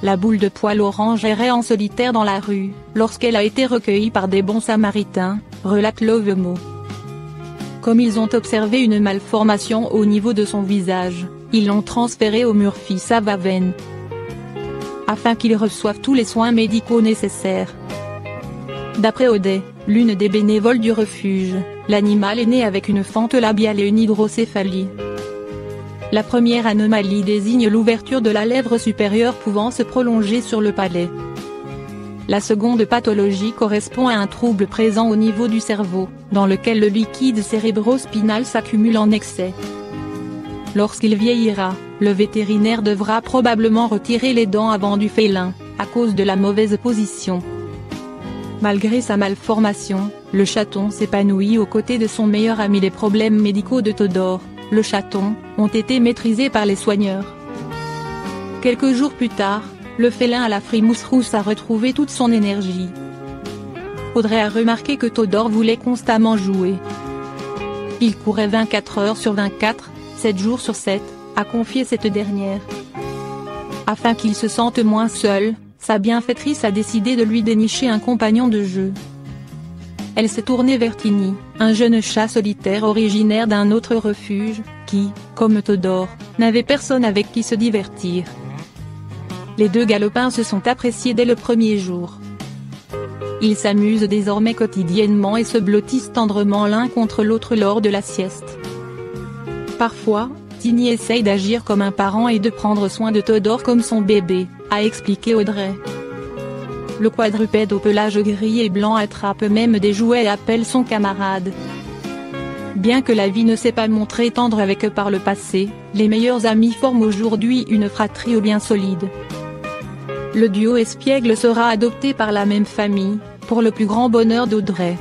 la boule de poil orange errait en solitaire dans la rue, lorsqu'elle a été recueillie par des bons samaritains, relate Lovemo. Comme ils ont observé une malformation au niveau de son visage, ils l'ont transféré au Murphy Savaven, afin qu'il reçoive tous les soins médicaux nécessaires. D'après Audet, l'une des bénévoles du refuge, l'animal est né avec une fente labiale et une hydrocéphalie. La première anomalie désigne l'ouverture de la lèvre supérieure pouvant se prolonger sur le palais. La seconde pathologie correspond à un trouble présent au niveau du cerveau, dans lequel le liquide cérébro-spinal s'accumule en excès. Lorsqu'il vieillira, le vétérinaire devra probablement retirer les dents avant du félin, à cause de la mauvaise position. Malgré sa malformation, le chaton s'épanouit aux côtés de son meilleur ami. Les problèmes médicaux de Todor, le chaton, ont été maîtrisés par les soigneurs. Quelques jours plus tard, le félin à la frimousse rousse a retrouvé toute son énergie. Audrey a remarqué que Todor voulait constamment jouer. Il courait 24 heures sur 24, 7 jours sur 7, a confié cette dernière. Afin qu'il se sente moins seul, sa bienfaitrice a décidé de lui dénicher un compagnon de jeu. Elle s'est tournée vers Tini, un jeune chat solitaire originaire d'un autre refuge, qui, comme Todor, n'avait personne avec qui se divertir. Les deux galopins se sont appréciés dès le premier jour. Ils s'amusent désormais quotidiennement et se blottissent tendrement l'un contre l'autre lors de la sieste. Parfois, Tini essaye d'agir comme un parent et de prendre soin de Todor comme son bébé, a expliqué Audrey. Le quadrupède au pelage gris et blanc attrape même des jouets et appelle son camarade. Bien que la vie ne s'est pas montrée tendre avec eux par le passé, les meilleurs amis forment aujourd'hui une fratrie aux liens solides. Le duo espiègle sera adopté par la même famille, pour le plus grand bonheur d'Audrey.